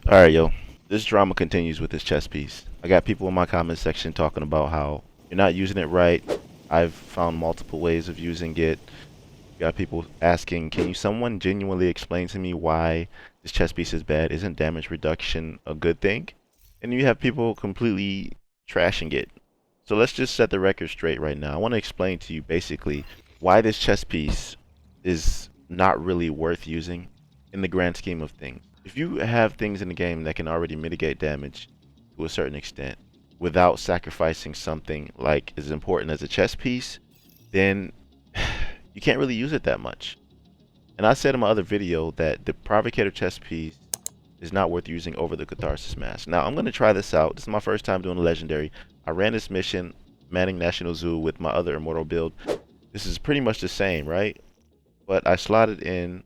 Alright, yo. This drama continues with this chess piece. I got people in my comment section talking about how you're not using it right. I've found multiple ways of using it. Got people asking, can you someone genuinely explain to me why this chess piece is bad? Isn't damage reduction a good thing? And you have people completely trashing it. So let's just set the record straight right now. I want to explain to you basically why this chess piece is not really worth using in the grand scheme of things. If you have things in the game that can already mitigate damage to a certain extent without sacrificing something like as important as a chess piece, then you can't really use it that much. And I said in my other video that the Provocator chess piece is not worth using over the Catharsis Mask. Now I'm going to try this out. This is my first time doing a legendary. I ran this mission, Manning National Zoo, with my other Immortal build. This is pretty much the same, right? But I slotted in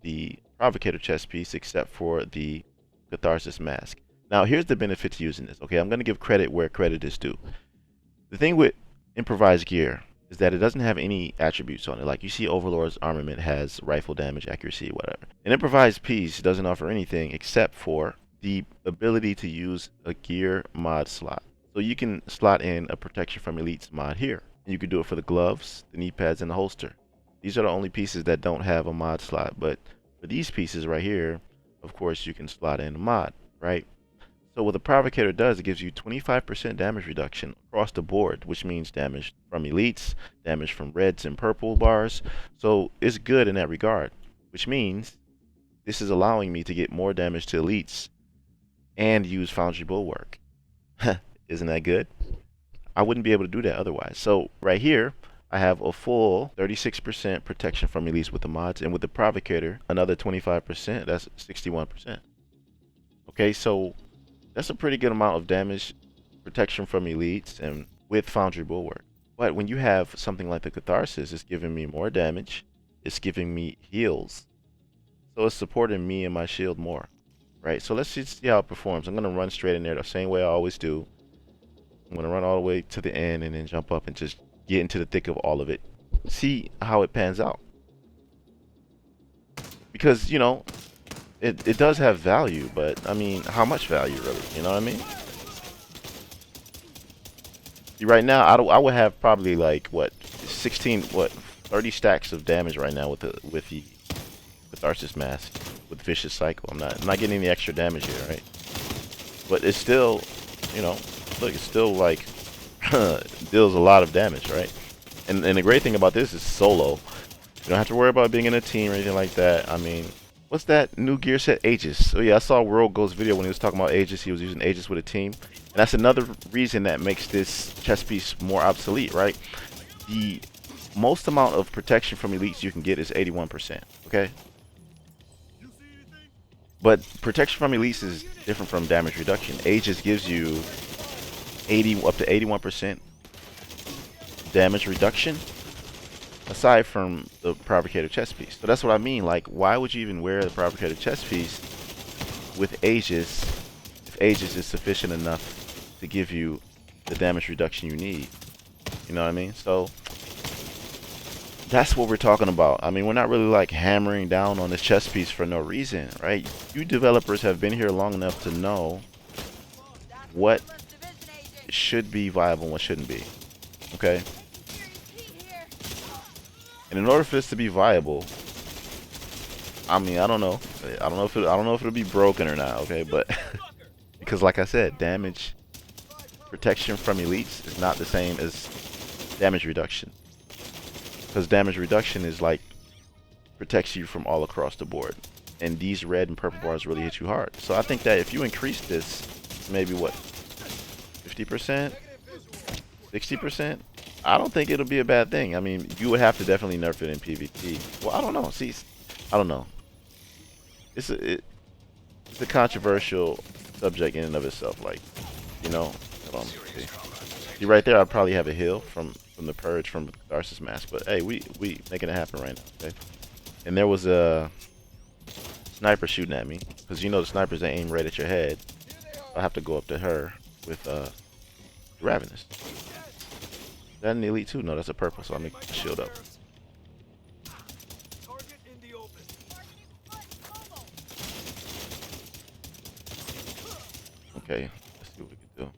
the Provocator chess piece except for the Catharsis Mask. Now here's the benefit to using this. Okay, I'm going to give credit where credit is due. The thing with improvised gear is that it doesn't have any attributes on it. Like you see Overlord's armament has rifle damage, accuracy, whatever. An improvised piece doesn't offer anything except for the ability to use a gear mod slot. So you can slot in a protection from elites mod here. And you can do it for the gloves, the knee pads, and the holster. These are the only pieces that don't have a mod slot, but for these pieces right here, of course, you can slot in a mod, right? So what the Provocator does, it gives you 25% damage reduction across the board, which means damage from elites, damage from reds and purple bars. So it's good in that regard, which means this is allowing me to get more damage to elites and use Foundry Bulwark. Isn't that good? I wouldn't be able to do that otherwise. So right here, I have a full 36% protection from elites with the mods, and with the Provocator, another 25%. That's 61%. Okay, so that's a pretty good amount of damage protection from elites and with Foundry Bulwark. But when you have something like the Catharsis, it's giving me more damage. It's giving me heals. So it's supporting me and my shield more, right? So let's just see how it performs. I'm going to run straight in there the same way I always do. I'm going to run all the way to the end and then jump up and just get into the thick of all of it. See how it pans out. Because, you know, it does have value, but I mean, how much value really? You know what I mean? See, right now, I would have probably like what 30 stacks of damage right now with the Catharsis Mask with Vicious Cycle. I'm not getting any extra damage here, right? But it's still, you know, look, it's still like deals a lot of damage, right? And the great thing about this is solo. You don't have to worry about being in a team or anything like that. I mean, what's that new gear set? Aegis. So yeah, I saw World Go's video when he was talking about Aegis. He was using Aegis with a team. And that's another reason that makes this chess piece more obsolete, right? The most amount of protection from elites you can get is 81%, okay? But protection from elites is different from damage reduction. Aegis gives you up to 81% damage reduction aside from the Provocator chess piece. So that's what I mean. Like, why would you even wear the Provocator chess piece with Aegis if Aegis is sufficient enough to give you the damage reduction you need? You know what I mean? So that's what we're talking about. I mean, we're not really like hammering down on this chess piece for no reason, right? You developers have been here long enough to know what should be viable and what shouldn't be. Okay? And in order for this to be viable, I mean, I don't know if it'll be broken or not, okay? But because like I said, damage protection from elites is not the same as damage reduction. Because damage reduction is like protects you from all across the board. And these red and purple bars really hit you hard. So I think that if you increase this, maybe what, 50%? 60%? I don't think it'll be a bad thing. I mean, you would have to definitely nerf it in PvP. Well, I don't know. See, I don't know. It's a controversial subject in and of itself. Like, you know, hold on, see right there, I'd probably have a heal from the purge from the Catharsis Mask. But hey, we making it happen right now. Okay. And there was a sniper shooting at me because you know the snipers they aim right at your head. I have to go up to her with Ravenous. Is that an elite too? No, that's a purple, so I'll make the shield up. Okay, let's see what we can do.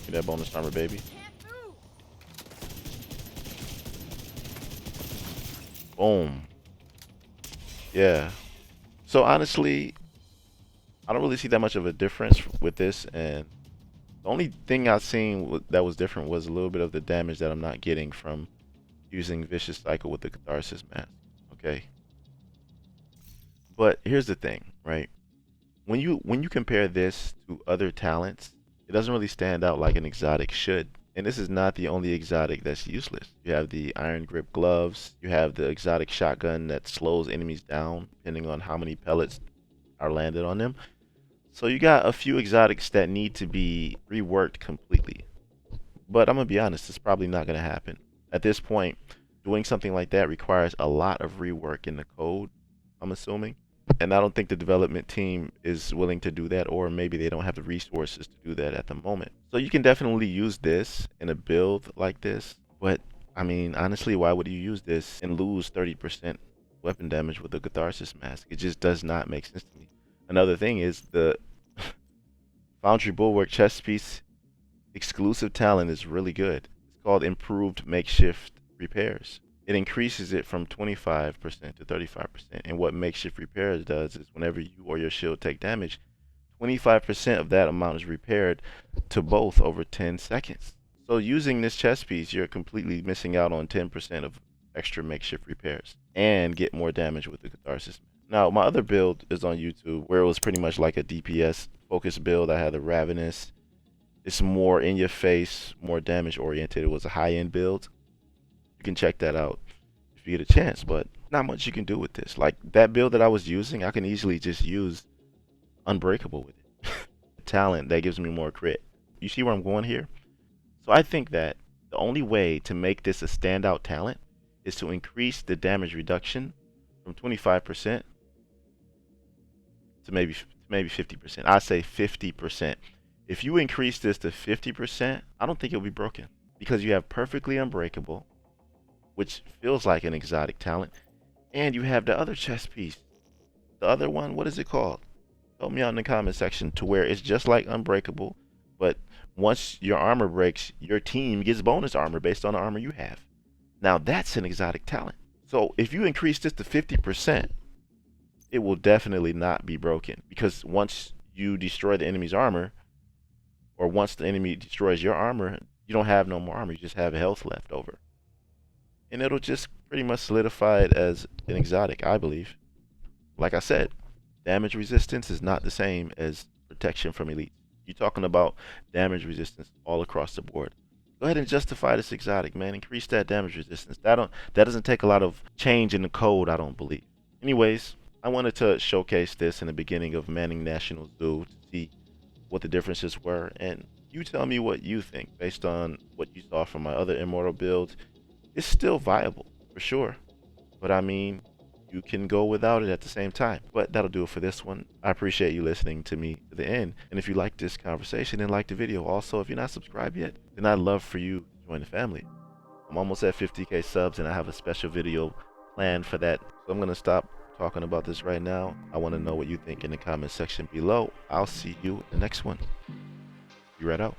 Get that bonus armor, baby. Boom. Yeah. So honestly, I don't really see that much of a difference with this, and the only thing I've seen that was different was a little bit of the damage that I'm not getting from using Vicious Cycle with the Catharsis mask. Okay. But here's the thing, right? When you compare this to other talents, it doesn't really stand out like an exotic should. And this is not the only exotic that's useless. You have the iron grip gloves, you have the exotic shotgun that slows enemies down depending on how many pellets are landed on them. So you got a few exotics that need to be reworked completely. But I'm gonna be honest, it's probably not gonna happen. At this point, doing something like that requires a lot of rework in the code, I'm assuming. And I don't think the development team is willing to do that, or maybe they don't have the resources to do that at the moment. So you can definitely use this in a build like this, but I mean, honestly, why would you use this and lose 30% weapon damage with the Catharsis mask? It just does not make sense to me. Another thing is the Foundry Bulwark chest piece exclusive talent is really good. It's called Improved Makeshift Repairs. It increases it from 25% to 35%. And what Makeshift Repairs does is whenever you or your shield take damage, 25% of that amount is repaired to both over 10 seconds. So using this chest piece, you're completely missing out on 10% of extra makeshift repairs and get more damage with the Catharsis. Now, my other build is on YouTube where it was pretty much like a DPS focused build. I had the Ravenous. It's more in your face, more damage oriented. It was a high end build. You can check that out if you get a chance, but not much you can do with this. Like that build that I was using, I can easily just use Unbreakable with it. Talent that gives me more crit. You see where I'm going here? So I think that the only way to make this a standout talent is to increase the damage reduction from 25% to maybe 50%. I say 50%. If you increase this to 50%, I don't think it'll be broken because you have Perfectly Unbreakable, which feels like an exotic talent, and you have the other chest piece. The other one, what is it called? Help me out in the comment section, to where it's just like Unbreakable, but once your armor breaks, your team gets bonus armor based on the armor you have. Now that's an exotic talent. So if you increase this to 50%, it will definitely not be broken, because once you destroy the enemy's armor, or once the enemy destroys your armor, you don't have no more armor, you just have health left over. And it'll just pretty much solidify it as an exotic, I believe. Like I said, damage resistance is not the same as protection from elite. You're talking about damage resistance all across the board. Go ahead and justify this exotic, man. Increase that damage resistance. That doesn't take a lot of change in the code, I don't believe. Anyways, I wanted to showcase this in the beginning of Manning National Zoo to see what the differences were, and you tell me what you think based on what you saw from my other Immortal builds. It's still viable for sure, but I mean, you can go without it at the same time. But that'll do it for this one. I appreciate you listening to me to the end, and if you like this conversation, then like the video. Also, if you're not subscribed yet, then I'd love for you to join the family. I'm almost at 50k subs, and I have a special video planned for that, so I'm gonna stop talking about this right now. I want to know what you think in the comment section below. I'll see you in the next one. Be right out.